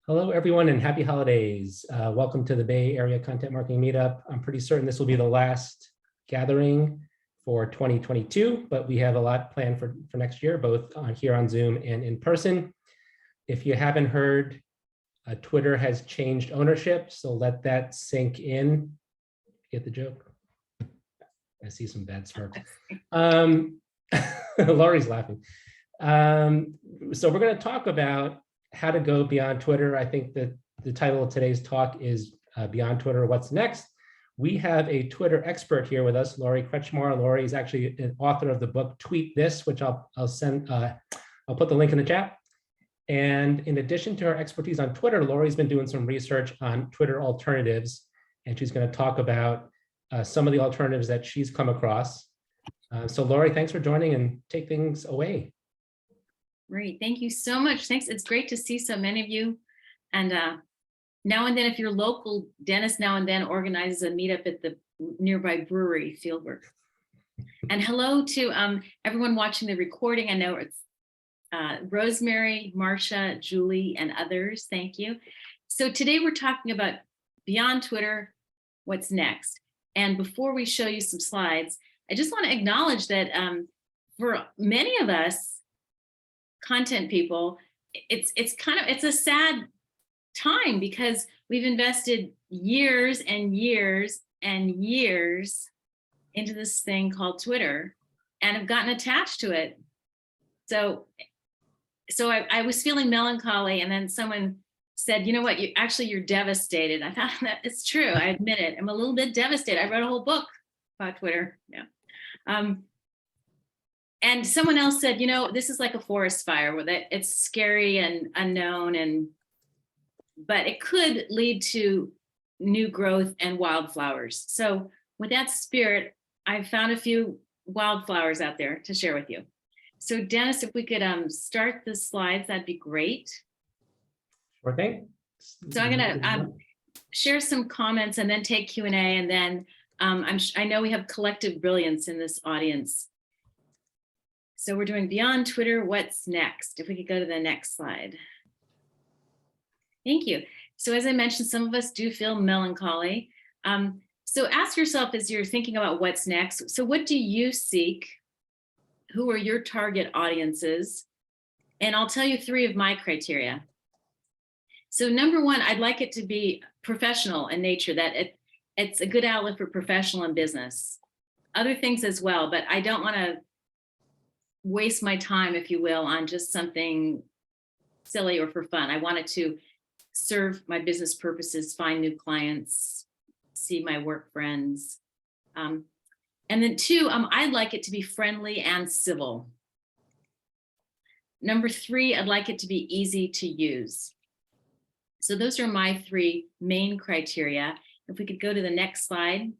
Hello, everyone, and happy holidays. Welcome to the Bay Area Content Marketing Meetup. I'm pretty certain this will be the last gathering for 2022, but we have a lot planned for next year, both here on Zoom and in person. If you haven't heard, Twitter has changed ownership, so let that sink in. Get the joke? I see some bad smirks. Laurie's laughing. So we're going to talk about how to go beyond Twitter. I think that the title of today's talk is Beyond Twitter, What's Next? We have a Twitter expert here with us, Laurie Kretschmar. Laurie is actually an author of the book Tweet This, which I'll put the link in the chat. And in addition to her expertise on Twitter, Laurie's been doing some research on Twitter alternatives, and she's going to talk about some of the alternatives that she's come across. So Laurie, thanks for joining, and take things away. Great, thank you so much. Thanks. It's great to see so many of you. And now and then, if you're local, Dennis now and then organizes a meetup at the nearby brewery fieldwork. And hello to everyone watching the recording. I know it's Rosemary, Marsha, Julie, and others. Thank you. So today we're talking about Beyond Twitter, What's Next? And before we show you some slides, I just want to acknowledge that for many of us, content people, it's a sad time because we've invested years and years and years into this thing called Twitter and have gotten attached to it. So I was feeling melancholy, and then someone said, you know what, you're devastated. I thought that it's true. I admit it. I'm a little bit devastated. I wrote a whole book about Twitter. Yeah. And someone else said, you know, this is like a forest fire where it's scary and unknown, but it could lead to new growth and wildflowers. So with that spirit, I found a few wildflowers out there to share with you. So Dennis, if we could start the slides, that'd be great. Sure thing. So I'm gonna share some comments and then take Q&A, and then I know we have collective brilliance in this audience. So we're doing Beyond Twitter, What's Next? If we could go to the next slide. Thank you. So as I mentioned, some of us do feel melancholy. So ask yourself as you're thinking about what's next. So what do you seek? Who are your target audiences? And I'll tell you 3 of my criteria. So number 1, I'd like it to be professional in nature, that it's a good outlet for professional and business. Other things as well, but I don't want to waste my time, if you will, on just something silly or for fun. I wanted to serve my business purposes, find new clients, see my work friends. And then 2, I'd like it to be friendly and civil. Number 3, I'd like it to be easy to use. So those are my 3 main criteria. If we could go to the next slide.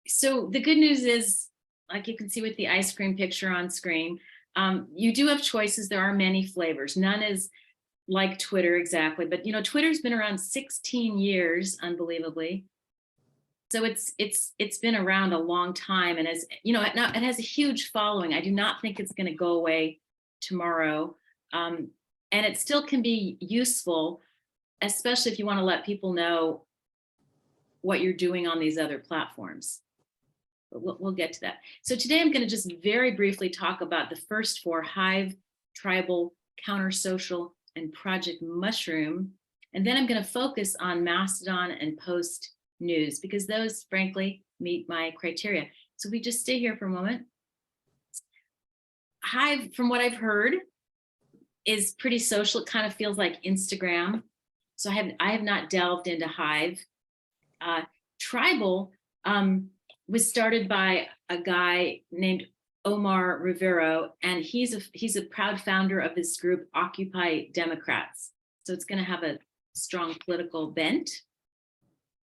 So the good news is, like you can see with the ice cream picture on screen, you do have choices. There are many flavors. None is like Twitter exactly, but you know, Twitter's been around 16 years, unbelievably. So it's been around a long time, and as you know, it has a huge following. I do not think it's going to go away tomorrow, and it still can be useful, especially if you want to let people know what you're doing on these other platforms. But we'll get to that. So today I'm going to just very briefly talk about the first 4: Hive, Tribal, Counter Social, and Project Mushroom. And then I'm going to focus on Mastodon and Post News, because those, frankly, meet my criteria. So we just stay here for a moment. Hive, from what I've heard, is pretty social. It kind of feels like Instagram. So I have not delved into Hive. Tribal was started by a guy named Omar Rivero, and he's a proud founder of this group, Occupy Democrats. So it's going to have a strong political bent.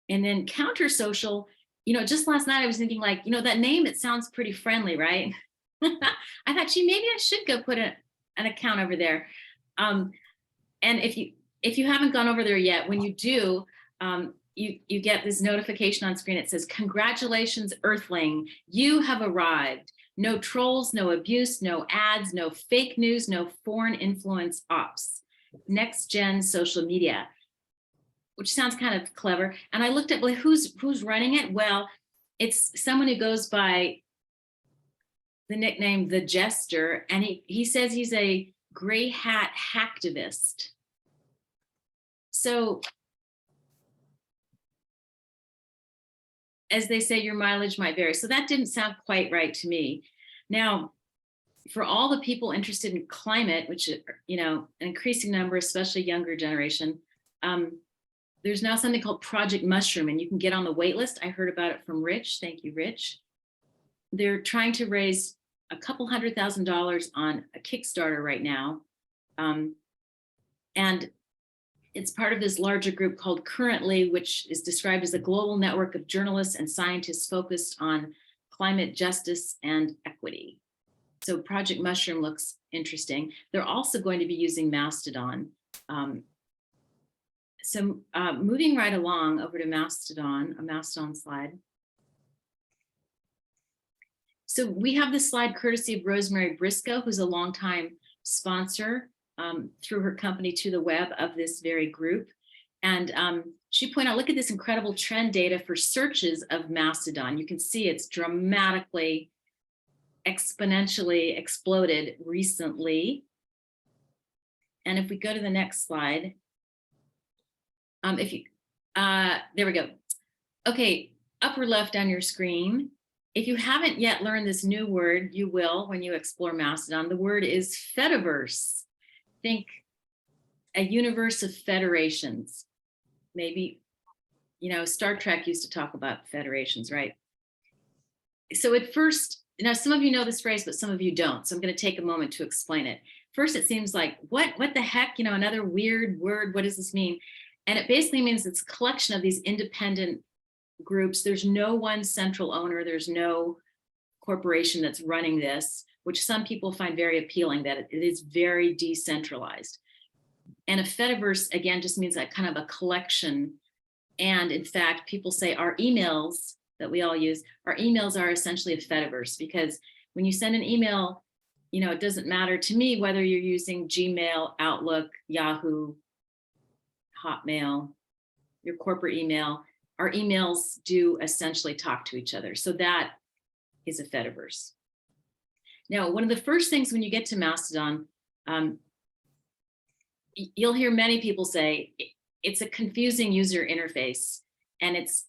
And then Counter Social, you know, just last night I was thinking, like, you know, that name, it sounds pretty friendly, right? I thought, gee, maybe I should go put an account over there. And if you haven't gone over there yet, when you do, you get this notification on screen. It says, "Congratulations, Earthling, you have arrived. No trolls, no abuse, no ads, no fake news, no foreign influence ops. Next gen social media, which sounds kind of clever. And I looked at, well, who's running it? Well, it's someone who goes by the nickname The Jester, and he says he's a gray hat hacktivist. So as they say, your mileage might vary. So that didn't sound quite right to me. Now, for all the people interested in climate, which, you know, an increasing number, especially younger generation, there's now something called Project Mushroom, and you can get on the wait list. I heard about it from Rich. Thank you, Rich. They're trying to raise a couple $100,000 on a Kickstarter right now. And it's part of this larger group called Currently, which is described as a global network of journalists and scientists focused on climate justice and equity. So Project Mushroom looks interesting. They're also going to be using Mastodon. Moving right along over to Mastodon, a Mastodon slide. So we have this slide courtesy of Rosemary Briscoe, who's a longtime sponsor through her company To the Web of this very group. And she pointed out, look at this incredible trend data for searches of Mastodon. You can see it's dramatically, exponentially exploded recently. And if we go to the next slide, there we go. Okay, upper left on your screen. If you haven't yet learned this new word, you will when you explore Mastodon. The word is Fediverse. Think a universe of federations. Maybe, you know, Star Trek used to talk about federations, right? So at first, now some of you know this phrase, but some of you don't. So I'm going to take a moment to explain it. First, it seems like, what the heck, you know, another weird word. What does this mean? And it basically means it's a collection of these independent groups. There's no one central owner. There's no corporation that's running this, which some people find very appealing, that it is very decentralized. And a Fediverse, again, just means that kind of a collection. And in fact, people say our emails that we all use, our emails are essentially a Fediverse, because when you send an email, you know, it doesn't matter to me whether you're using Gmail, Outlook, Yahoo, Hotmail, your corporate email. Our emails do essentially talk to each other. So that is a Fediverse. Now, one of the first things when you get to Mastodon, you'll hear many people say it's a confusing user interface, and it's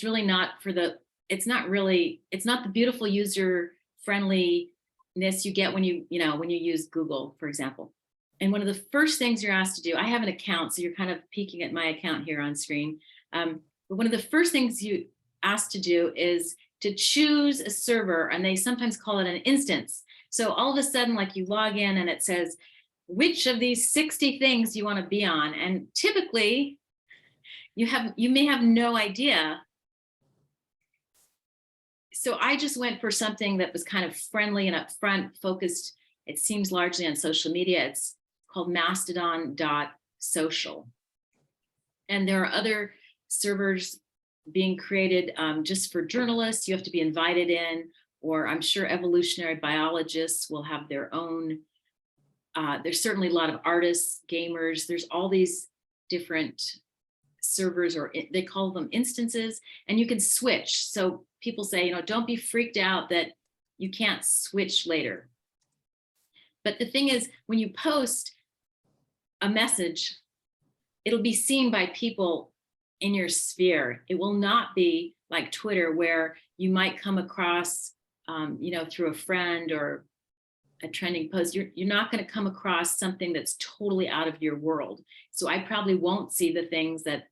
really not for the, it's not the beautiful user friendliness you get when you use Google, for example. And one of the first things you're asked to do, I have an account, so you're kind of peeking at my account here on screen. But one of the first things you asked to do is to choose a server, and they sometimes call it an instance. So all of a sudden, like, you log in and it says, which of these 60 things you want to be on? And typically you may have no idea. So I just went for something that was kind of friendly and upfront, focused. It seems largely on social media. It's called mastodon.social. And there are other servers being created just for journalists. You have to be invited in, or I'm sure evolutionary biologists will have their own. There's certainly a lot of artists, gamers. There's all these different servers, or they call them instances, and you can switch. So people say, you know, don't be freaked out that you can't switch later. But the thing is, when you post a message, it'll be seen by people in your sphere. It will not be like Twitter, where you might come across, you know, through a friend or a trending post. You're not going to come across something that's totally out of your world. So I probably won't see the things that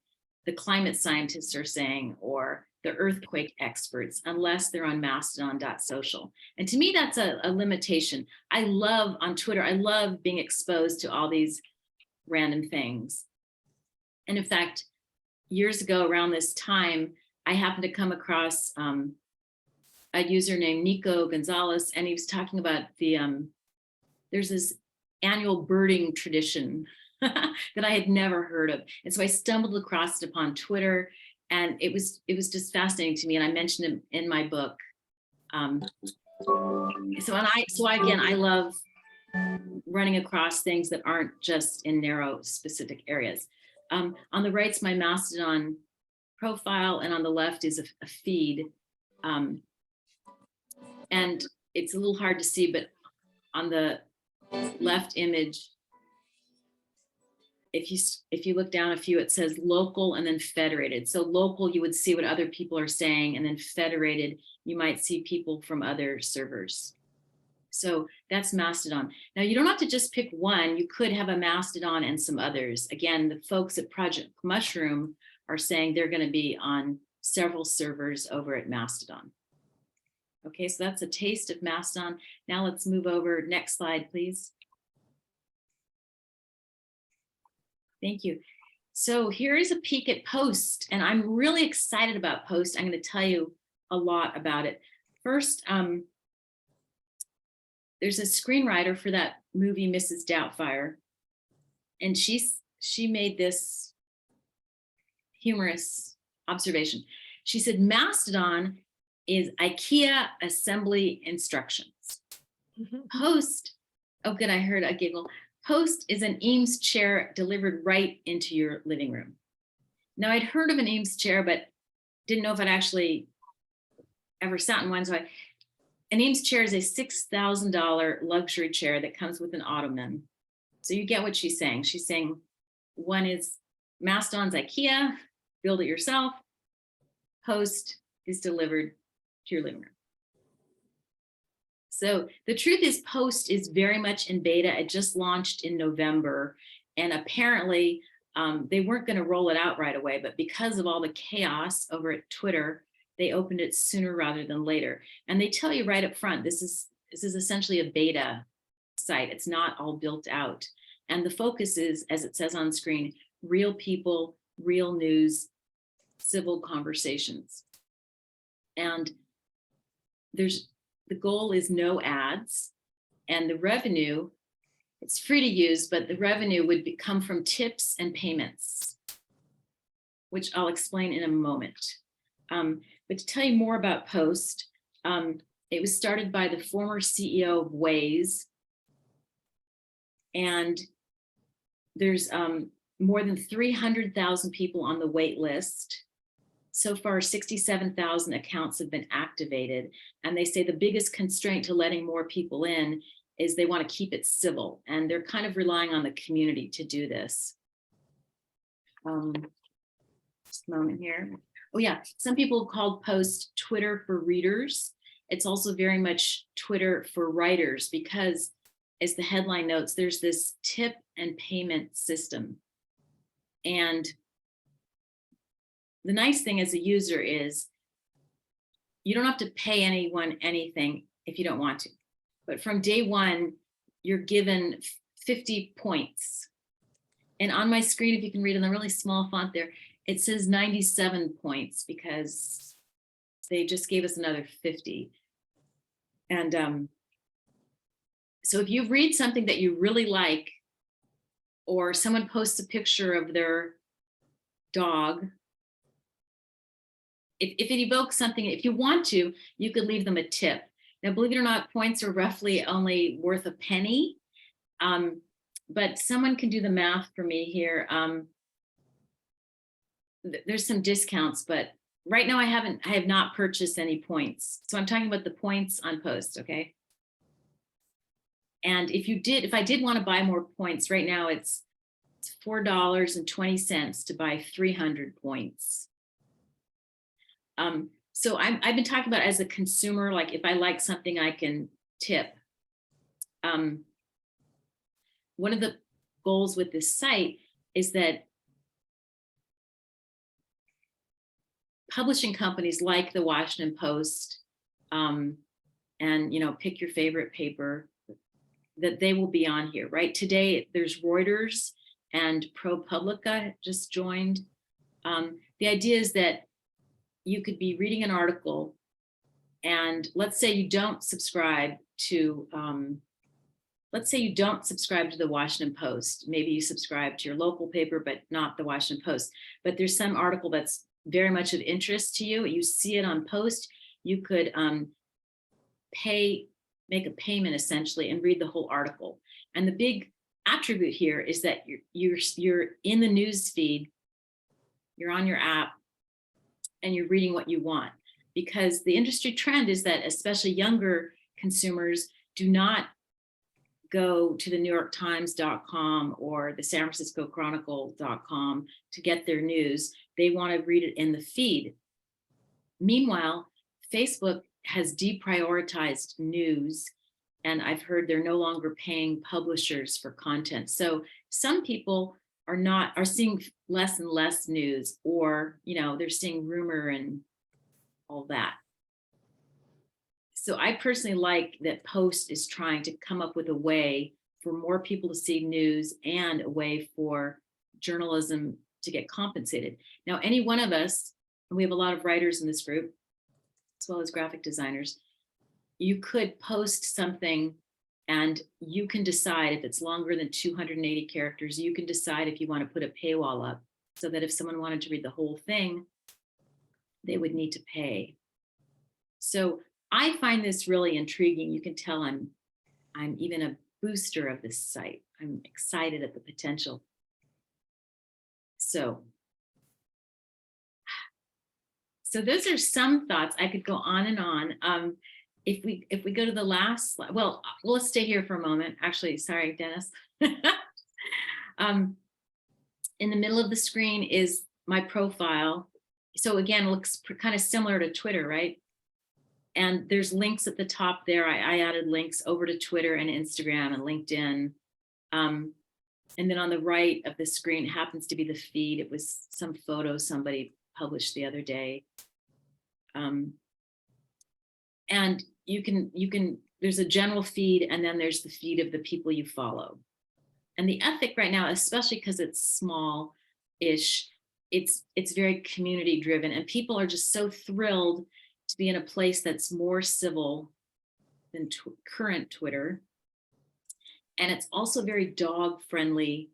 the climate scientists are saying or the earthquake experts, unless they're on mastodon.social. And to me, that's a limitation. I love on Twitter, I love being exposed to all these random things. And in fact, years ago around this time, I happened to come across a user named Nico Gonzalez, and he was talking about there's this annual birding tradition that I had never heard of. And so I stumbled across it upon Twitter, and it was just fascinating to me. And I mentioned it in my book. Again, I love running across things that aren't just in narrow specific areas. On the right's my Mastodon profile, and on the left is a feed. And it's a little hard to see, but on the left image, if you look down a few, it says local and then federated. So local, you would see what other people are saying, and then federated, you might see people from other servers. So that's Mastodon. Now you don't have to just pick one. You could have a Mastodon and some others. Again, the folks at Project Mushroom are saying they're going to be on several servers over at Mastodon. Okay, so that's a taste of Mastodon. Now let's move over. Next slide, please. Thank you. So here is a peek at Post, and I'm really excited about Post. I'm going to tell you a lot about it. First, there's a screenwriter for that movie, Mrs. Doubtfire, and she made this humorous observation. She said, Mastodon is IKEA assembly instructions. Post, oh good, I heard a giggle. Post is an Eames chair delivered right into your living room. Now I'd heard of an Eames chair, but didn't know if I'd actually ever sat in one. So an Eames chair is a $6,000 luxury chair that comes with an ottoman. So you get what she's saying. She's saying one is Mastodon's IKEA, build it yourself. Post is delivered to your living room. So the truth is Post is very much in beta. It just launched in November, and apparently they weren't going to roll it out right away, but because of all the chaos over at Twitter, they opened it sooner rather than later. And they tell you right up front, this is essentially a beta site. It's not all built out. And the focus is, as it says on screen, real people, real news, civil conversations. And the goal is no ads, and the revenue, it's free to use, but the revenue would come from tips and payments, which I'll explain in a moment. But to tell you more about Post, it was started by the former CEO of Waze, and there's more than 300,000 people on the wait list. So far, 67,000 accounts have been activated, and they say the biggest constraint to letting more people in is they want to keep it civil, and they're kind of relying on the community to do this. Just a moment here. Oh yeah, some people have called Post Twitter for readers. It's also very much Twitter for writers because, as the headline notes, there's this tip and payment system. And the nice thing as a user is you don't have to pay anyone anything if you don't want to. But from day one, you're given 50 points. And on my screen, if you can read in the really small font there, it says 97 points because they just gave us another 50. And so if you read something that you really like, or someone posts a picture of their dog, if it evokes something, if you want to, you could leave them a tip. Now, believe it or not, points are roughly only worth a penny, but someone can do the math for me here. There's some discounts, but right now I have not purchased any points. So I'm talking about the points on Post, okay? And if I did want to buy more points, right now it's $4.20 to buy 300 points. So I've been talking about as a consumer, like if I like something, I can tip. One of the goals with this site is that publishing companies like the Washington Post, and pick your favorite paper, that they will be on here, right? Today, there's Reuters and ProPublica just joined. The idea is that you could be reading an article, and let's say you don't subscribe to the Washington Post. Maybe you subscribe to your local paper, but not the Washington Post. But there's some article that's very much of interest to you. You see it on Post. You could pay make a payment essentially and read the whole article. And the big attribute here is that you're in the news feed, you're on your app, and you're reading what you want. Because the industry trend is that especially younger consumers do not go to the NewYorkTimes.com or the San Francisco Chronicle.com to get their news. They want to read it in the feed. Meanwhile, Facebook has deprioritized news, and I've heard they're no longer paying publishers for content. So some people are seeing less and less news, or they're seeing rumor and all that. So I personally like that Post is trying to come up with a way for more people to see news and a way for journalism to get compensated. Now, any one of us, and we have a lot of writers in this group, as well as graphic designers, you could post something and you can decide if it's longer than 280 characters, you can decide if you want to put a paywall up so that if someone wanted to read the whole thing, they would need to pay. So I find this really intriguing. You can tell I'm even a booster of this site. I'm excited at the potential. So those are some thoughts. I could go on and on. If we go to the last slide, well, let's stay here for a moment. Actually, sorry, Dennis. In the middle of the screen is my profile. So again, it looks kind of similar to Twitter, right? And there's links at the top there. I added links over to Twitter and Instagram and LinkedIn. And then on the right of the screen happens to be the feed. It was some photo somebody published the other day. And you can, there's a general feed, and then there's the feed of the people you follow. And the ethic right now, especially because it's small-ish, it's very community driven, and people are just so thrilled to be in a place that's more civil than current Twitter. And it's also very dog friendly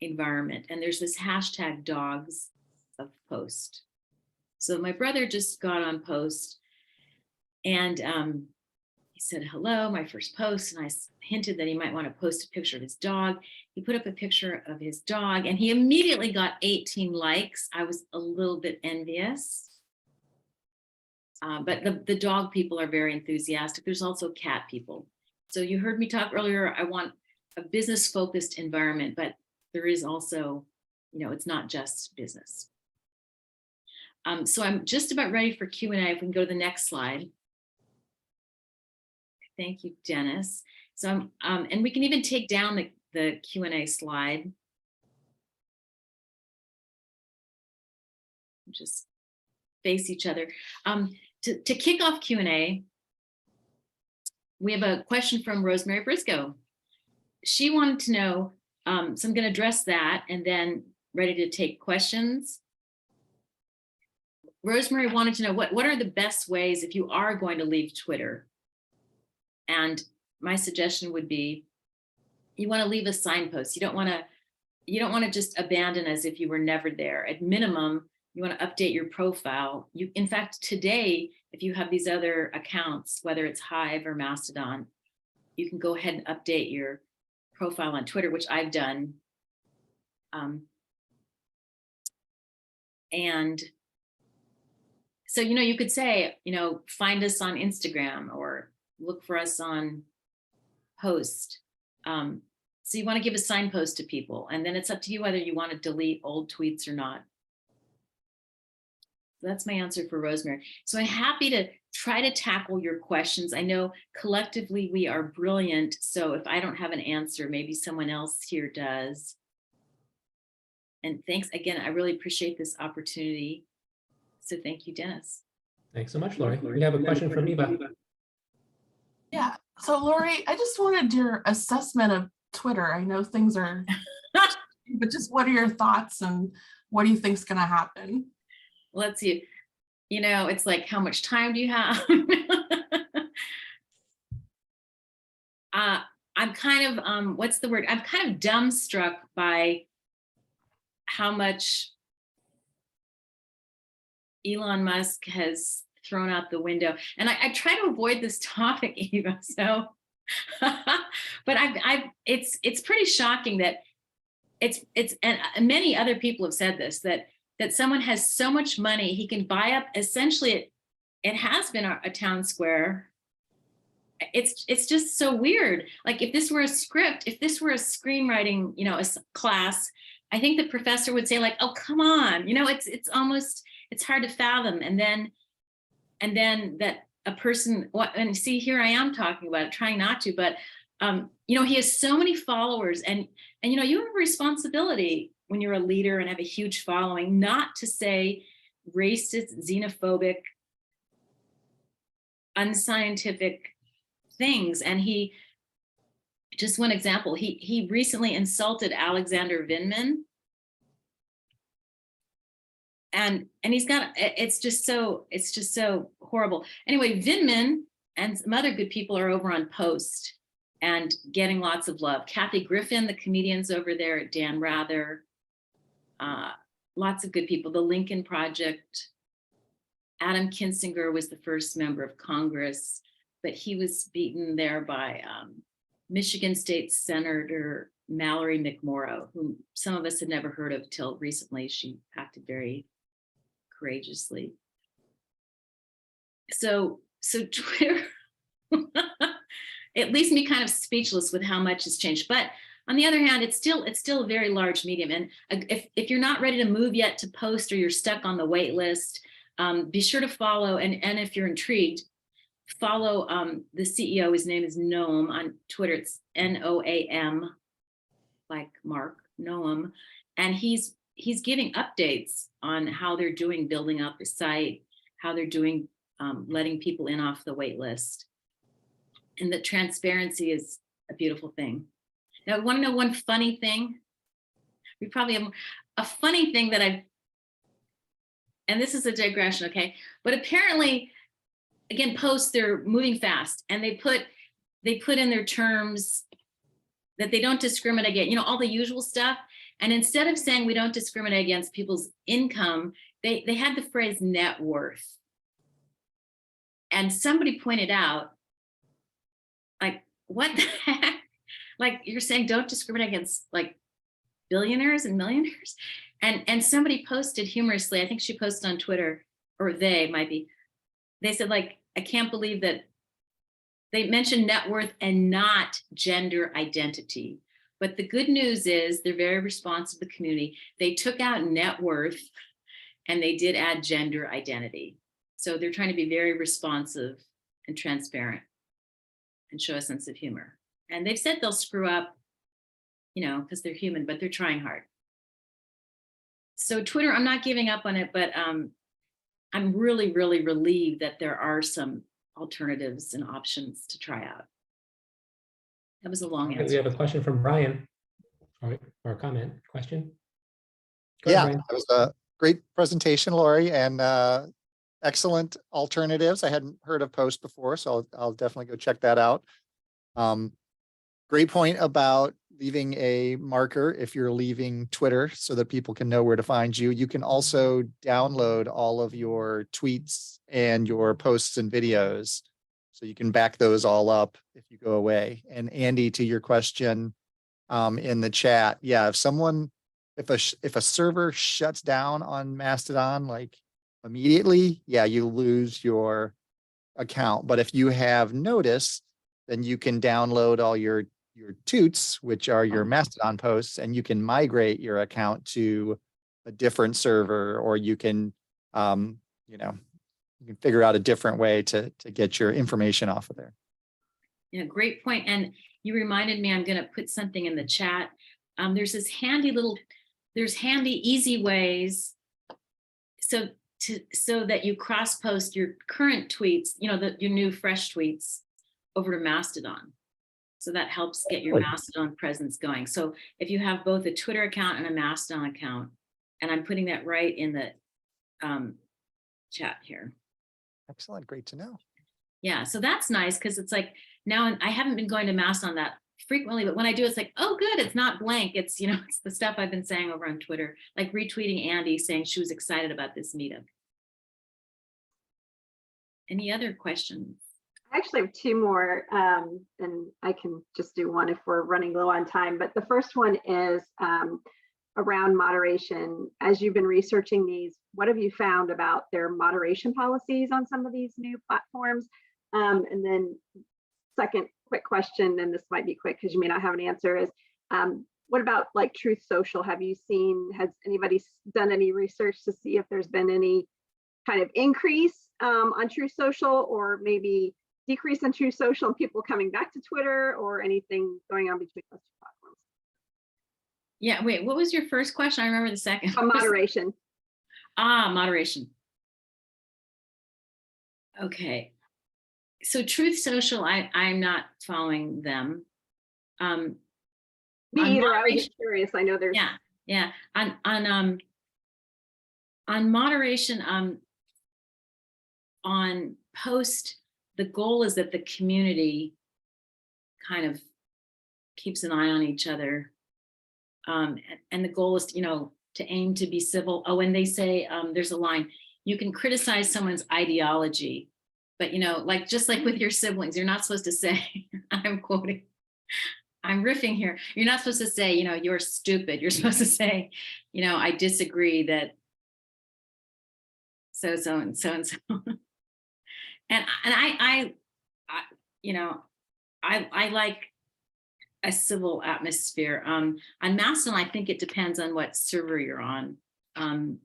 environment. And there's this hashtag dogs of Post. So my brother just got on Post, and he said, hello, my first post. And I hinted that he might want to post a picture of his dog. He put up a picture of his dog, and he immediately got 18 likes. I was a little bit envious. But the dog people are very enthusiastic. There's also cat people. So you heard me talk earlier, I want a business-focused environment, but there is also, it's not just business. So I'm just about ready for Q&A. If we can go to the next slide. Thank you, Dennis. So and we can even take down the Q&A slide. Just face each other. To kick off Q&A, we have a question from Rosemary Briscoe. She wanted to know, so I'm going to address that and then ready to take questions. Rosemary wanted to know what are the best ways if you are going to leave Twitter? And my suggestion would be, you want to leave a signpost. You don't want to just abandon as if you were never there. At minimum, you want to update your profile. In fact, today, if you have these other accounts, whether it's Hive or Mastodon, you can go ahead and update your profile on Twitter, which I've done. And so, you could say, find us on Instagram or look for us on Post. So you want to give a signpost to people, and then it's up to you whether you want to delete old tweets or not. That's my answer for Rosemary. So I'm happy to try to tackle your questions. I know collectively we are brilliant. So if I don't have an answer, maybe someone else here does. And thanks again. I really appreciate this opportunity. So thank you, Dennis. Thanks so much, Laurie. We have a question from Eva. Yeah. So Laurie, I just wanted your assessment of Twitter. I know things are, but just what are your thoughts and what do you think is going to happen? Let's see. It's like, how much time do you have? I'm kind of, what's the word? I'm kind of dumbstruck by how much Elon Musk has thrown out the window. And I try to avoid this topic, Eva. So, but it's pretty shocking that and many other people have said this, that someone has so much money, he can buy up, essentially it has been a town square. It's just so weird. Like if this were a script, if this were a screenwriting, a class, I think the professor would say like, oh, come on, it's almost, it's hard to fathom. And then that a person, and see, here I am talking about it, trying not to, but he has so many followers, and you have a responsibility when you're a leader and have a huge following, not to say racist, xenophobic, unscientific things. And he, just one example, he recently insulted Alexander Vindman. And he's got, it's just so horrible. Anyway, Vindman and some other good people are over on Post and getting lots of love. Kathy Griffin, the comedian's over there, Dan Rather, lots of good people. The Lincoln Project. Adam Kinzinger was the first member of Congress, but he was beaten there by Michigan State Senator Mallory McMorrow, whom some of us had never heard of till recently. She acted very courageously. So Twitter, it leaves me kind of speechless with how much has changed. But on the other hand, it's still a very large medium. And if you're not ready to move yet to Post, or you're stuck on the wait list, be sure to follow. And if you're intrigued, follow the CEO. His name is Noam on Twitter. It's Noam, like Mark, Noam. And he's giving updates on how they're doing building up the site, how they're doing letting people in off the wait list. And the transparency is a beautiful thing. Now, I want to know one funny thing. We probably have a funny thing that and this is a digression, okay? But apparently, again, Post, they're moving fast, and they put in their terms that they don't discriminate against, all the usual stuff. And instead of saying we don't discriminate against people's income, they had the phrase net worth. And somebody pointed out, like, what the heck? Like, you're saying don't discriminate against like billionaires and millionaires? And somebody posted humorously, I think she posted on Twitter, or they said, like, I can't believe that they mentioned net worth and not gender identity. But the good news is they're very responsive to the community. They took out net worth and they did add gender identity. So they're trying to be very responsive and transparent and show a sense of humor. And they've said they'll screw up, because they're human, but they're trying hard. So Twitter, I'm not giving up on it, but I'm really, really relieved that there are some alternatives and options to try out. That was a long answer. We have a question from Brian, or a comment, question. Go Yeah, ahead, Brian. that was a great presentation, Laurie, and excellent alternatives. I hadn't heard of Post before, so I'll definitely go check that out. Great point about leaving a marker if you're leaving Twitter so that people can know where to find you. You can also download all of your tweets and your posts and videos, so you can back those all up if you go away. And Andy, to your question in the chat, yeah, if a server shuts down on Mastodon, like immediately, yeah, you lose your account. But if you have notice, then you can download all your toots, which are your Mastodon posts, and you can migrate your account to a different server, or you can, you can figure out a different way to get your information off of there. Yeah, great point. And you reminded me, I'm going to put something in the chat. There's handy, easy ways so that you cross post your current tweets, your new fresh tweets over to Mastodon. So that helps get your Mastodon presence going. So if you have both a Twitter account and a Mastodon account, and I'm putting that right in the chat here. Excellent. Great to know. Yeah, so that's nice, because it's like, now I haven't been going to Mastodon that frequently, but when I do, it's like, oh, good, it's not blank. It's, it's the stuff I've been saying over on Twitter, like retweeting Andy saying she was excited about this meetup. Any other questions? I actually have two more, and I can just do one if we're running low on time. But the first one is around moderation. As you've been researching these, what have you found about their moderation policies on some of these new platforms? And then second quick question, and this might be quick because you may not have an answer, is what about like Truth Social? Have you seen, has anybody done any research to see if there's been any kind of increase on Truth Social, or maybe decrease in Truth Social and people coming back to Twitter, or anything going on between those two platforms? Yeah, wait, what was your first question? I remember the second. Moderation. Moderation. Okay. So Truth Social, I'm not following them. Me On either. I was moderation- just curious. I know there's. Yeah. On moderation, on post, the goal is that the community kind of keeps an eye on each other. And the goal is, to aim to be civil. Oh, and they say, there's a line, you can criticize someone's ideology, but like, just like with your siblings, you're not supposed to say, I'm riffing here. You're not supposed to say, you're stupid. You're supposed to say, I disagree that so and so. And I like a civil atmosphere. On Mastodon, I think it depends on what server you're on. And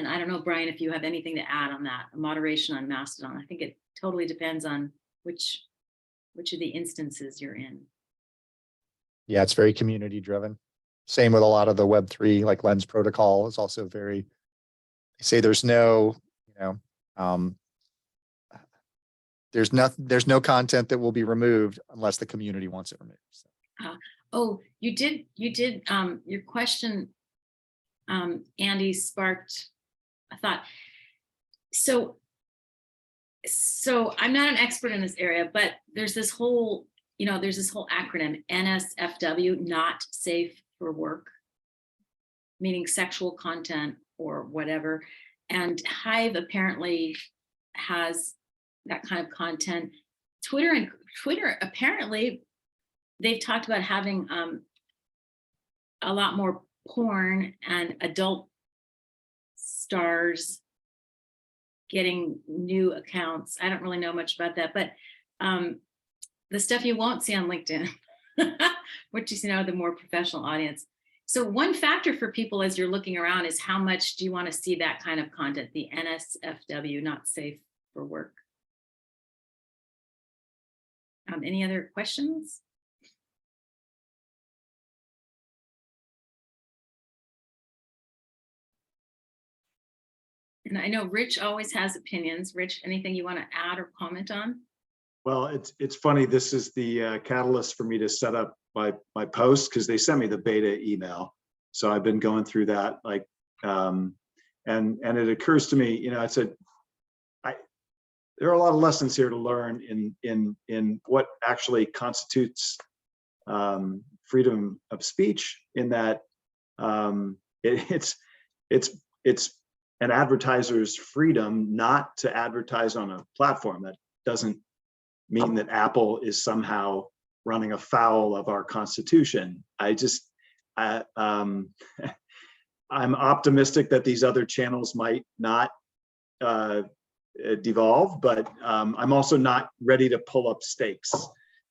I don't know, Brian, if you have anything to add on that, moderation on Mastodon. I think it totally depends on which of the instances you're in. Yeah, it's very community driven. Same with a lot of the Web3, like Lens protocol is also very, they say there's no, there's no content that will be removed unless the community wants it removed. So. Oh, you did your question, Andy, sparked a thought. So I'm not an expert in this area, but there's this whole acronym, NSFW, not safe for work, meaning sexual content or whatever. And Hive apparently has that kind of content. Twitter apparently, they've talked about having a lot more porn and adult stars getting new accounts. I don't really know much about that, but the stuff you won't see on LinkedIn, which is, the more professional audience. So one factor for people as you're looking around is how much do you want to see that kind of content, the NSFW, not safe for work. Any other questions? And I know Rich always has opinions. Rich, anything you want to add or comment on? Well, it's funny. This is the catalyst for me to set up my post, because they sent me the beta email. So I've been going through that, and it occurs to me, I said, there are a lot of lessons here to learn in what actually constitutes freedom of speech. In that it's an advertiser's freedom not to advertise on a platform. That doesn't mean that Apple is somehow running afoul of our Constitution. I'm optimistic that these other channels might not devolve, but I'm also not ready to pull up stakes.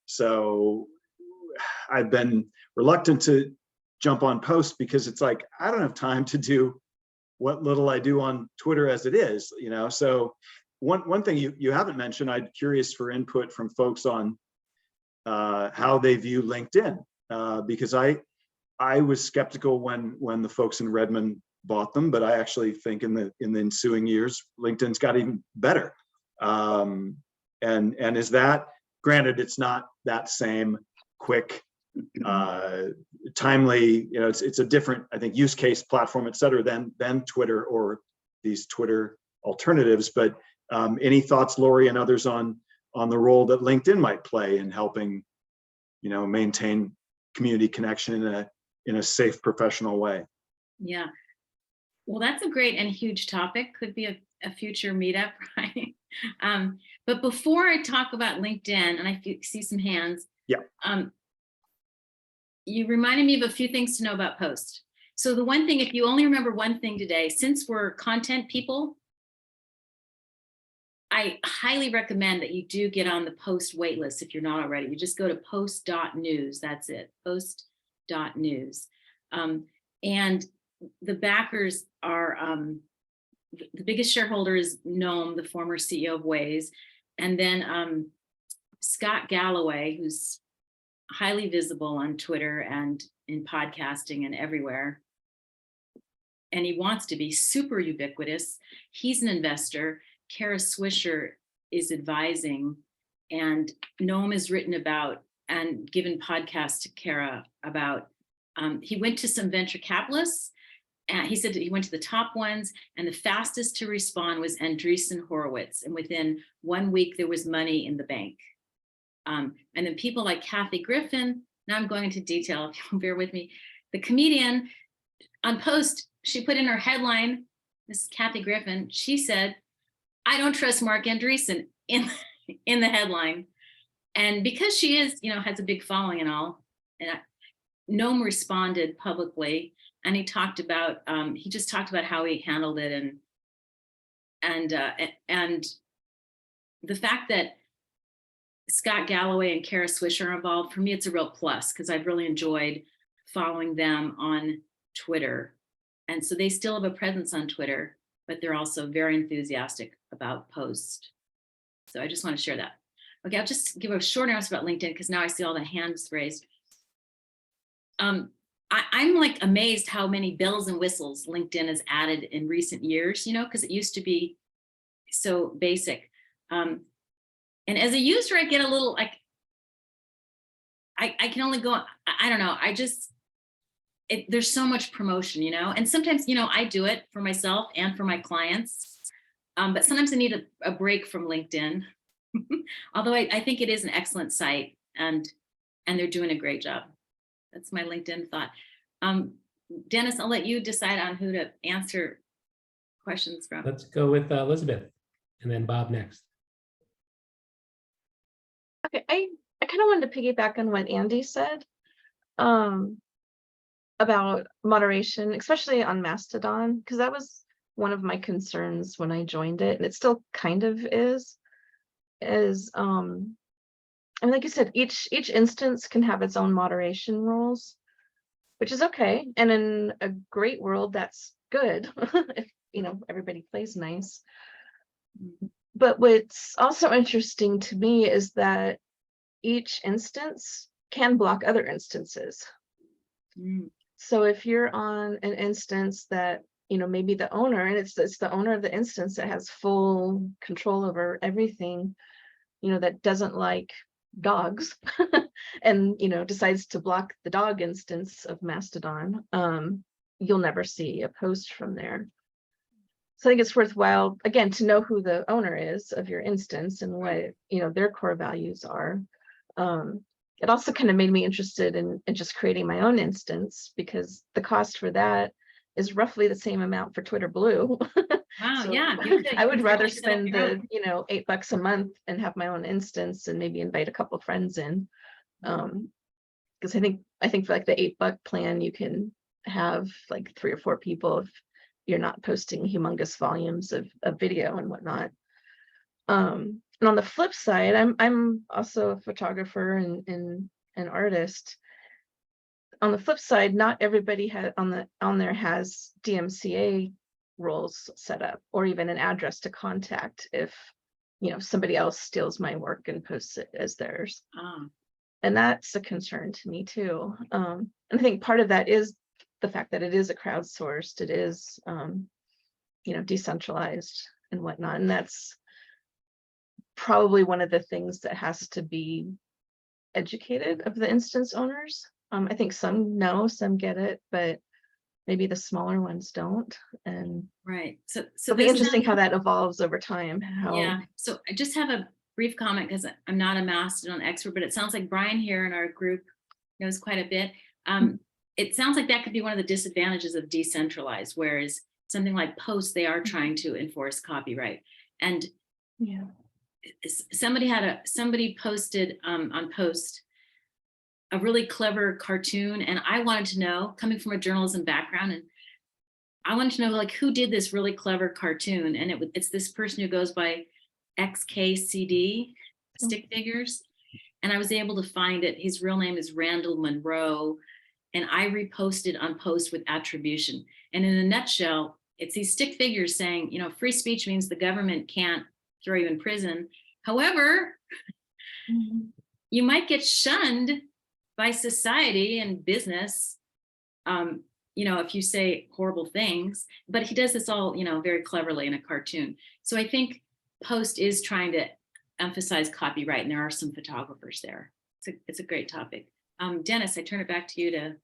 So I've been reluctant to jump on posts because it's like, I don't have time to do what little I do on Twitter as it is, So one thing you haven't mentioned, I'm curious for input from folks on how they view LinkedIn, because I was skeptical when the folks in Redmond bought them, but I actually think in the ensuing years, LinkedIn's got even better. And is that, granted, it's not that same quick, timely, it's a different, I think, use case, platform, et cetera, than Twitter or these Twitter alternatives. But any thoughts, Laurie and others, on the role that LinkedIn might play in helping, maintain community connection in a safe, professional way? Yeah. Well, that's a great and huge topic. Could be a future meetup, right? But before I talk about LinkedIn, and I see some hands. Yeah. You reminded me of a few things to know about Post. So the one thing, if you only remember one thing today, since we're content people, I highly recommend that you do get on the Post waitlist if you're not already. You just go to post.news. That's it, post.news. And the backers are, the biggest shareholder is Noam, the former CEO of Waze. And then Scott Galloway, who's highly visible on Twitter and in podcasting and everywhere. And he wants to be super ubiquitous. He's an investor. Kara Swisher is advising, and Noam has written about and given podcasts to Kara about, he went to some venture capitalists, and he said that he went to the top ones, and the fastest to respond was Andreessen Horowitz. And within 1 week, there was money in the bank. And then people like Kathy Griffin, now I'm going into detail, if you'll bear with me, the comedian on Post, she put in her headline, this is Kathy Griffin, she said, I don't trust Mark Andreessen in the headline. And because she is, has a big following and all, and Noam responded publicly, and he talked about, he just talked about how he handled it, and the fact that Scott Galloway and Kara Swisher are involved, for me, it's a real plus, because I've really enjoyed following them on Twitter. And so they still have a presence on Twitter, but they're also very enthusiastic about Post. So I just want to share that. Okay, I'll just give a short answer about LinkedIn, because now I see all the hands raised. I'm like amazed how many bells and whistles LinkedIn has added in recent years, because it used to be so basic. And as a user, I get a little like, I can only go, I don't know, there's so much promotion, and sometimes, I do it for myself and for my clients, but sometimes I need a break from LinkedIn. Although I think it is an excellent site, and they're doing a great job. That's my LinkedIn thought. Dennis, I'll let you decide on who to answer questions from. Let's go with Elizabeth, and then Bob next. Okay, I kind of wanted to piggyback on what Andy said about moderation, especially on Mastodon, because that was one of my concerns when I joined it, and it still kind of is and like you said, each instance can have its own moderation rules, which is okay. And in a great world, that's good if everybody plays nice. But what's also interesting to me is that each instance can block other instances. So if you're on an instance that maybe the owner, and it's the owner of the instance that has full control over everything, that doesn't like dogs and decides to block the dog instance of Mastodon, you'll never see a post from there. So I think it's worthwhile, again, to know who the owner is of your instance and what their core values are. It also kind of made me interested in just creating my own instance, because the cost for that is roughly the same amount for Twitter Blue. Wow, So yeah. I would rather spend the $8 a month and have my own instance and maybe invite a couple friends in. Because I think for like the $8 plan, you can have like 3 or 4 people if you're not posting humongous volumes of video and whatnot. And on the flip side, I'm also a photographer and an artist. On the flip side, not everybody on there has DMCA roles set up, or even an address to contact if somebody else steals my work and posts it as theirs. And that's a concern to me too. And I think part of that is the fact that it is a crowdsourced, it is decentralized and whatnot, and that's probably one of the things that has to be educated of the instance owners. I think some know, some get it, but maybe the smaller ones don't. And right. So it'll be interesting how that evolves over time. Yeah. So I just have a brief comment, because I'm not a Mastodon expert, but it sounds like Brian here in our group knows quite a bit. It sounds like that could be one of the disadvantages of decentralized, whereas something like Post, they are trying to enforce copyright. And Yeah. Somebody posted on Post a really clever cartoon, and I wanted to know, coming from a journalism background, and I wanted to know like who did this really clever cartoon, and it's this person who goes by XKCD stick figures, and I was able to find it. His real name is Randall Monroe, and I reposted on Post with attribution. And in a nutshell, it's these stick figures saying, you know, free speech means the government can't throw you in prison. However, you might get shunned by society and business, you know, if you say horrible things. But he does this all, you know, very cleverly in a cartoon. So I think Post is trying to emphasize copyright, and there are some photographers there. It's a great topic. Dennis, I turn it back to you to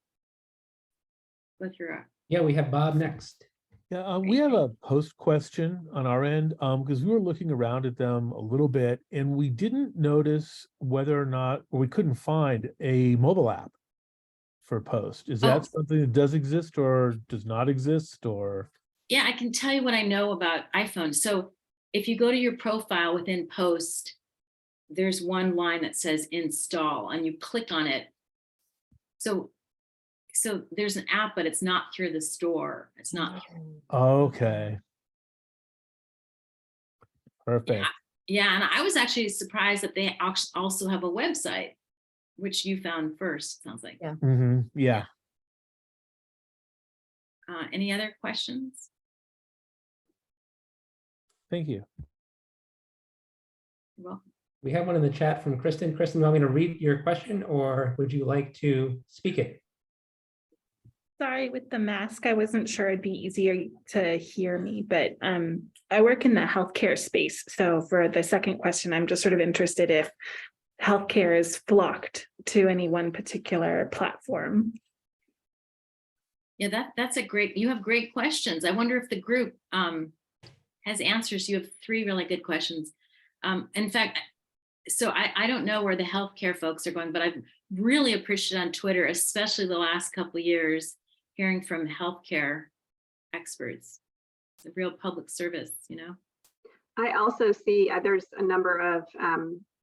go through. Yeah, we have Bob next. Yeah, we have a Post question on our end, because we were looking around at them a little bit and we didn't notice whether or not, or we couldn't find a mobile app for Post. Is that something that does exist or does not exist, or? Yeah, I can tell you what I know about iPhone. So if you go to your profile within Post, there's one line that says install, and you click on it. So there's an app, but it's not through the store. It's not. Okay. Perfect. Yeah, and I was actually surprised that they also have a website, which you found first, sounds like. Yeah. Yeah. Any other questions? Thank you. You're welcome. We have one in the chat from Kristen. Kristen, you want me to read your question or would you like to speak it? Sorry, with the mask, I wasn't sure it'd be easier to hear me, but I work in the healthcare space. So for the second question, I'm just sort of interested if healthcare is flocked to any one particular platform. Yeah, that's a great, you have great questions. I wonder if the group has answers. You have 3 really good questions. In fact, so I don't know where the healthcare folks are going, but I've really appreciated on Twitter, especially the last couple of years, hearing from healthcare experts. It's a real public service, you know. I also see there's a number of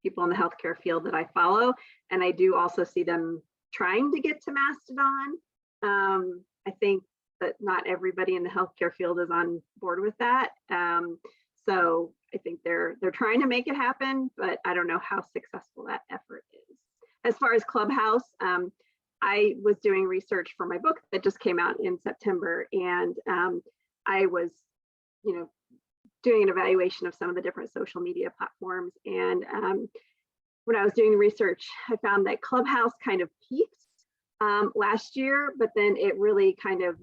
people in the healthcare field that I follow, and I do also see them trying to get to Mastodon. I think that not everybody in the healthcare field is on board with that. So I think they're trying to make it happen, but I don't know how successful that effort is. As far as Clubhouse, I was doing research for my book that just came out in September, and I was, you know, doing an evaluation of some of the different social media platforms. And when I was doing the research, I found that Clubhouse kind of peaked last year, but then it really kind of,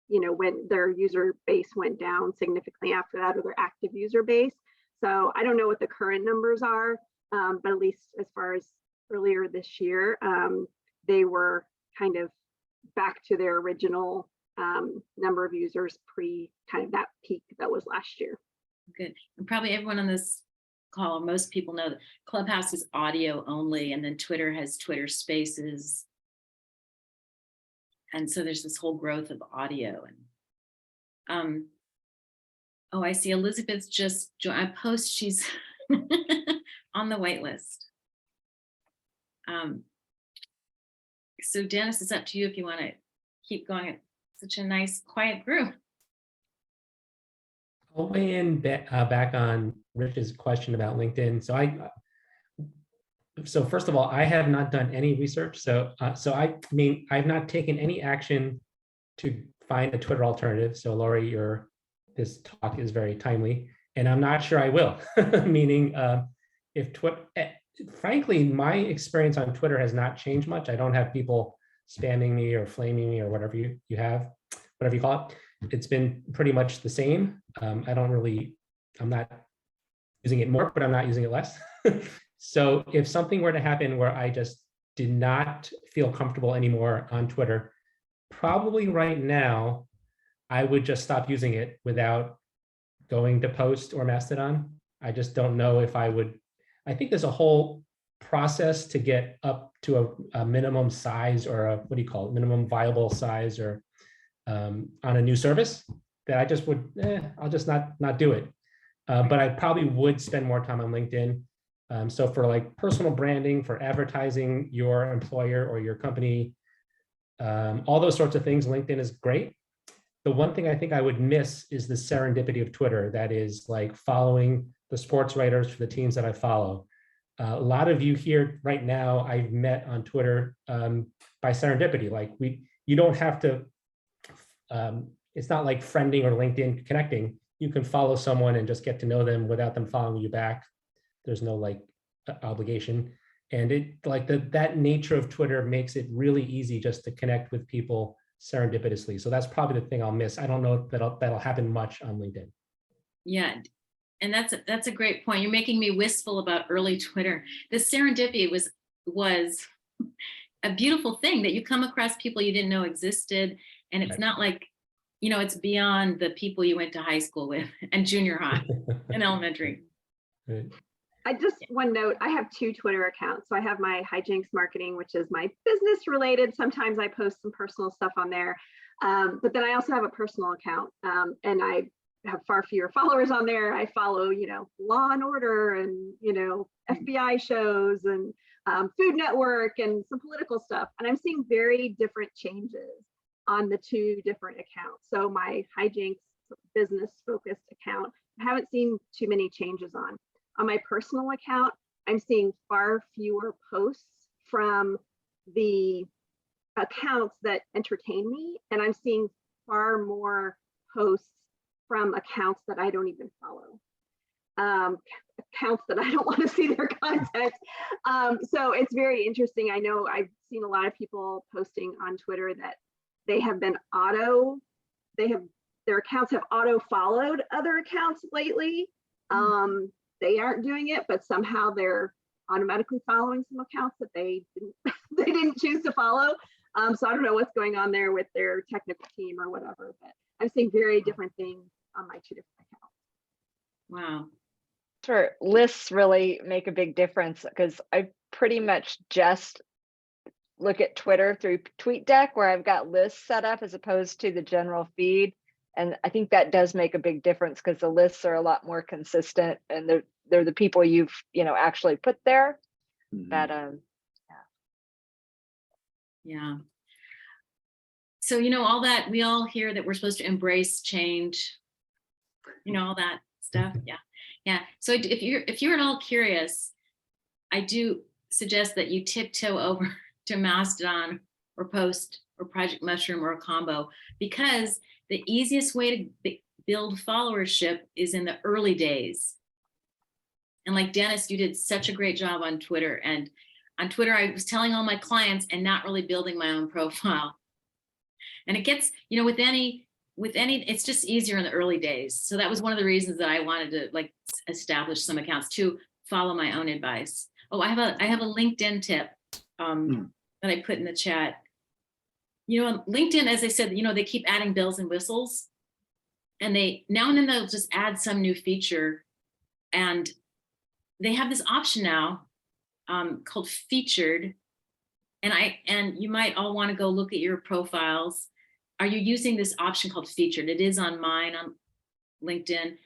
you know, when their user base went down significantly after that, or their active user base. So I don't know what the current numbers are, but at least as far as earlier this year, they were kind of back to their original number of users pre kind of that peak that was last year. Good. And probably everyone on this call, or most people know that Clubhouse is audio only, and then Twitter has Twitter Spaces. And so there's this whole growth of audio. And oh, I see Elizabeth's just joined. I Post, she's on the wait list. So Dennis, it's up to you if you want to keep going. It's such a nice, quiet group. I'll weigh in back on Rich's question about LinkedIn. So first of all, I have not done any research. So I mean, I've not taken any action to find a Twitter alternative. So Laurie, this talk is very timely, and I'm not sure I will. Meaning, if Twitter, frankly, my experience on Twitter has not changed much. I don't have people spamming me or flaming me or whatever you have, whatever you call it. It's been pretty much the same. I'm not using it more, but I'm not using it less. So if something were to happen where I just did not feel comfortable anymore on Twitter, probably right now, I would just stop using it without going to Post or Mastodon. I just don't know if I would. I think there's a whole process to get up to a minimum size, or a, what do you call it, minimum viable size, or on a new service, that I just would, I'll just not do it. But I probably would spend more time on LinkedIn. So for like personal branding, for advertising your employer or your company, all those sorts of things, LinkedIn is great. The one thing I think I would miss is the serendipity of Twitter. That is like following the sports writers for the teams that I follow. A lot of you here right now, I've met on Twitter by serendipity. Like you don't have to, it's not like friending or LinkedIn connecting. You can follow someone and just get to know them without them following you back. There's no like obligation. And it like that nature of Twitter makes it really easy just to connect with people serendipitously. So that's probably the thing I'll miss. I don't know if that'll happen much on LinkedIn. Yeah. And that's a great point. You're making me wistful about early Twitter. The serendipity was a beautiful thing that you come across people you didn't know existed. And it's not like, it's beyond the people you went to high school with and junior high and elementary. Right. I just one note, I have 2 Twitter accounts. So I have my hijinks marketing, which is my business related. Sometimes I post some personal stuff on there. But then I also have a personal account and I have far fewer followers on there. I follow, Law and Order and, FBI shows and Food Network and some political stuff. And I'm seeing very different changes on the 2 different accounts. So my hijinks business focused account, I haven't seen too many changes on. On my personal account, I'm seeing far fewer posts from the accounts that entertain me, and I'm seeing far more posts from accounts that I don't even follow, accounts that I don't want to see their content. So it's very interesting. I know I've seen a lot of people posting on Twitter that they have been their accounts have auto followed other accounts lately. They aren't doing it, but somehow they're automatically following some accounts that they didn't choose to follow. So I don't know what's going on there with their technical team or whatever, but I'm seeing very different things on my 2 different accounts. Wow. Sure, lists really make a big difference because I pretty much just look at Twitter through TweetDeck where I've got lists set up as opposed to the general feed. And I think that does make a big difference because the lists are a lot more consistent and they're the people you've, actually put there. But Yeah. So, all that we all hear that we're supposed to embrace change, all that stuff. Yeah. Yeah. So if you're at all curious, I do suggest that you tiptoe over to Mastodon or Post or Project Mushroom or a combo, because the easiest way to build followership is in the early days. And like Dennis, you did such a great job on Twitter. And on Twitter, I was telling all my clients and not really building my own profile. And it gets, with any, it's just easier in the early days. So that was one of the reasons that I wanted to establish some accounts to follow my own advice. Oh, I have a LinkedIn tip that I put in the chat. On LinkedIn, as I said, they keep adding bells and whistles, and now and then they'll just add some new feature, and they have this option now called featured. And you might all want to go look at your profiles. Are you using this option called featured? It is on mine on LinkedIn.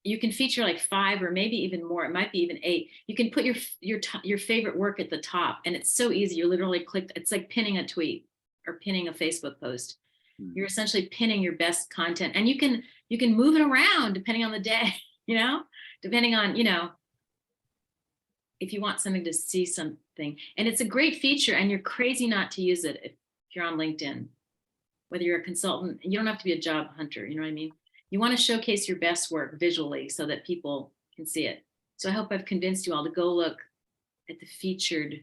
You can feature like 5 or maybe even more. It might be even 8. You can put your favorite work at the top, and it's so easy. You literally click. It's like pinning a tweet or pinning a Facebook post. You're essentially pinning your best content, and you can move it around depending on the day, depending on, if you want something to see something. And it's a great feature, and you're crazy not to use it if you're on LinkedIn. Whether you're a consultant, you don't have to be a job hunter, you know what I mean? You want to showcase your best work visually so that people can see it. So I hope I've convinced you all to go look at the featured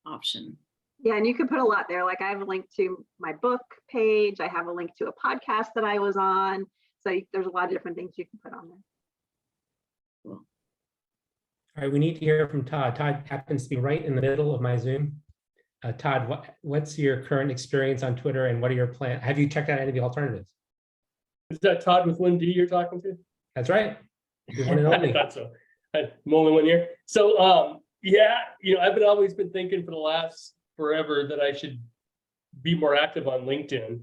option. Yeah, and you can put a lot there. Like I have a link to my book page. I have a link to a podcast that I was on. So there's a lot of different things you can put on there. Cool. All right, we need to hear from Todd. Todd happens to be right in the middle of my Zoom. Todd, what's your current experience on Twitter, and what are your plans? Have you checked out any of the alternatives? Is that Todd with Lynn D you're talking to? That's right. The one and only. I thought so. I'm only one here. So yeah, I've always been thinking for the last forever that I should be more active on LinkedIn.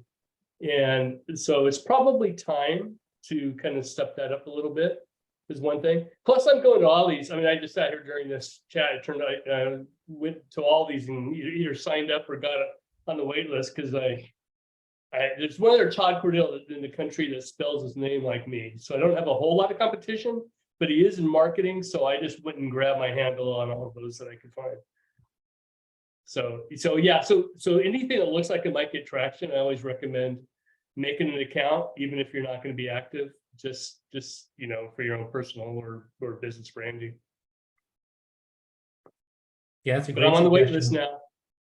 And so it's probably time to kind of step that up a little bit is one thing. Plus, I'm going to all these. I mean, I just sat here during this chat. It turned out I went to all these and either signed up or got on the wait list because there's one other Todd Cordell in the country that spells his name like me. So I don't have a whole lot of competition, but he is in marketing. So I just went and grabbed my handle on all of those that I could find. So yeah, so anything that looks like it might get traction, I always recommend making an account, even if you're not going to be active, just you know, for your own personal or business branding. Yeah, that's a But great I'm on the wait suggestion. list now.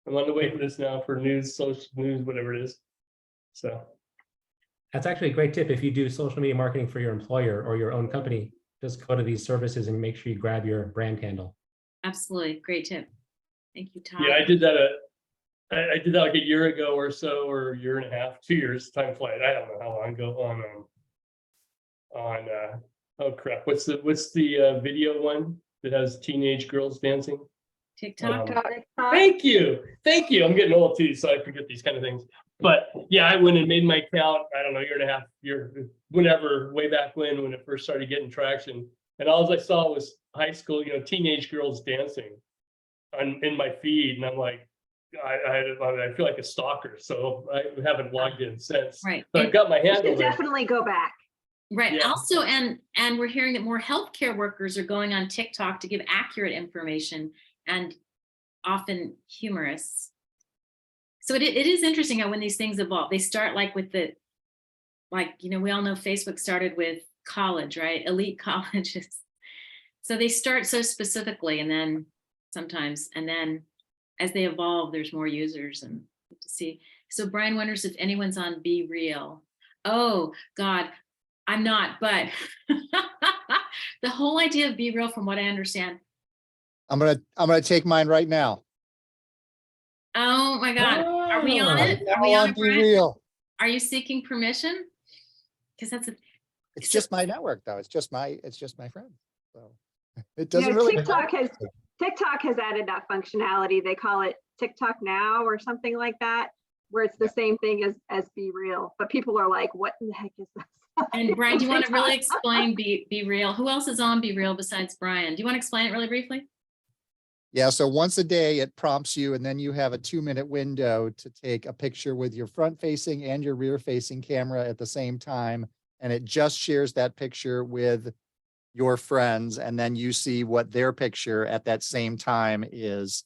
I'm on the wait list now for news, social news, whatever it is. So That's actually a great tip. If you do social media marketing for your employer or your own company, just go to these services and make sure you grab your brand handle. Absolutely. Great tip. Thank you, Todd. yeah, I did that. I did that like a year ago or so, or a year and a half, 2 years. Time flies. I don't know how long ago on oh crap. What's the video one that has teenage girls dancing? TikTok. Thank you. I'm getting old too, so I forget these kind of things. But yeah, I went and made my account. I don't know, year and a half, whenever, way back when it first started getting traction. And all I saw was high school, you know, teenage girls dancing in my feed, and I'm like, I feel like a stalker, so I haven't logged in since. Right. But I've got my You handle should there. definitely go back. Right. Yeah. Also, and we're hearing that more healthcare workers are going on TikTok to give accurate information and often humorous. So it is interesting how when these things evolve, they start like with you know, we all know Facebook started with college, right? Elite colleges. So they start so specifically, and then as they evolve, there's more users and to see. So Brian wonders if anyone's on Be Real. Oh God, I'm not, but the whole idea of Be Real, from what I understand. I'm gonna take mine right now. Oh my God, are we on it? Are we Now on on it, Be Brian? Real. Are you seeking permission? Because that's a. It's So- just my network though. It's just my friends. So it You doesn't know, really. TikTok has added that functionality. They call it TikTok Now or something like that, where it's the same thing as Be Real. But people are like, what in the heck is this? And Brian, do you want to really TikTok. explain Be Real? Who else is on Be Real besides Brian? Do you want to explain it really briefly? Yeah, so once a day it prompts you, and then you have a 2-minute window to take a picture with your front facing and your rear facing camera at the same time. And it just shares that picture with your friends, and then you see what their picture at that same time is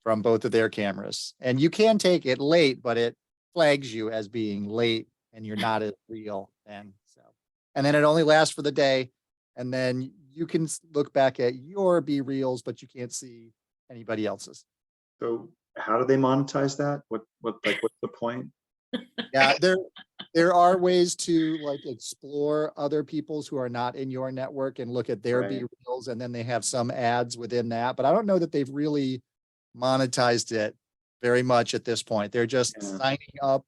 from both of their cameras. And you can take it late, but it flags you as being late and you're not as real then. So, and then it only lasts for the day. And then you can look back at your Be Reals, but you can't see anybody else's. So how do they monetize that? What's the point? Yeah, there are ways to like explore other people's who are not in your network and look at their Right. Be Reals, and then they have some ads within that. But I don't know that they've really monetized it very much at this point. They're just Yeah. signing up.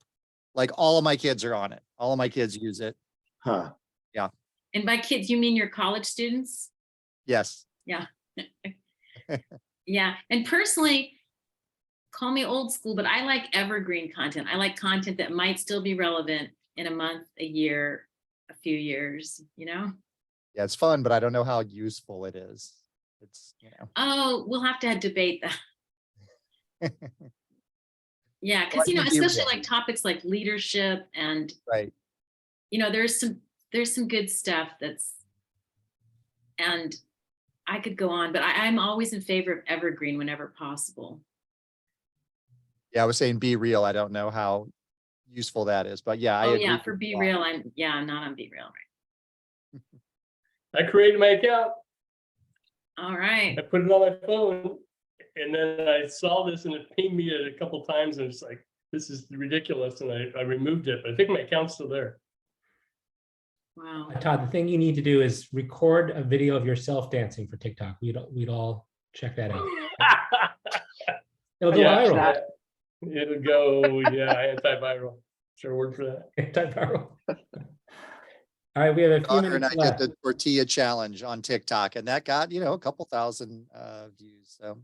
Like all of my kids are on it. All of my kids use it. Huh. And by kids, you mean your college students? Yes. Yeah. Yeah. And personally, call me old school, but I like evergreen content. I like content that might still be relevant in a month, a year, a few years, you know? Yeah, it's fun, but I don't know how useful it is. It's, Oh, we'll have to debate that. Yeah, because Well, I think especially real. like topics like leadership and Right. there's some good stuff and I could go on, but I'm always in favor of evergreen whenever possible. Yeah, I was saying Be Real. I don't know how useful that is, but yeah, I Oh agree yeah, with for Be you. Real, I'm not on Be Real, right? I created my account. All right. I put it on my phone, and then I saw this, and it pinged me a couple times, and it's like, this is ridiculous, and I removed it. But I think my account's still there. Wow. Todd, the thing you need to do is record a video of yourself dancing for TikTok. We'd all check that out. It'll go viral. It'll go, antiviral. Sure word for that. Antiviral. All right, we have a few Daughter and I minutes did left. the tortilla challenge on TikTok, and that got, a couple thousand views. So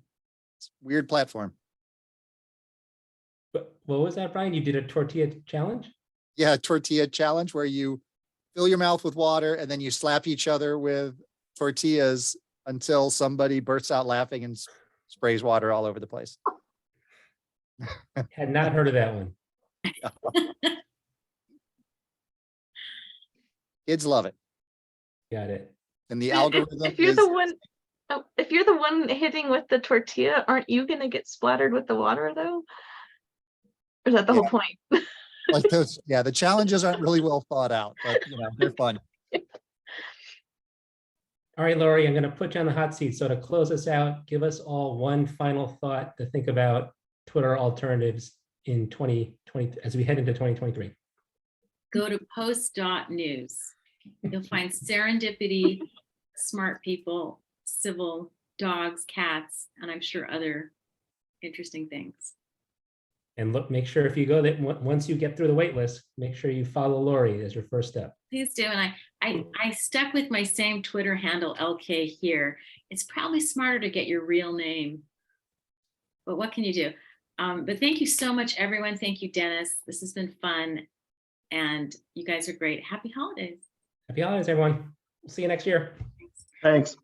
it's a weird platform. What was that, Brian? You did a tortilla challenge? Yeah, tortilla challenge where you fill your mouth with water and then you slap each other with tortillas until somebody bursts out laughing and sprays water all over the place. Had not heard of that one. Kids love it. Got it. And the If- algorithm If you're is, the one, oh, if you're the one hitting with the tortilla, aren't you gonna get splattered with the water though? Or is that the whole point? like those, yeah, the challenges aren't really well thought out, but you know, they're fun. All right, Laurie, I'm going to put you on the hot seat. So to close us out, give us all one final thought to think about Twitter alternatives in 2020 as we head into 2023. Go to post.news. You'll find serendipity, smart people, civil, dogs, cats, and I'm sure other interesting things. And look, make sure if you go that once you get through the wait list, make sure you follow Laurie as your first step. Please do. And I stuck with my same Twitter handle, LK here. It's probably smarter to get your real name. But what can you do? But thank you so much, everyone. Thank you, Dennis. This has been fun. And you guys are great. Happy holidays. Happy holidays, everyone. We'll see you next year. Thanks.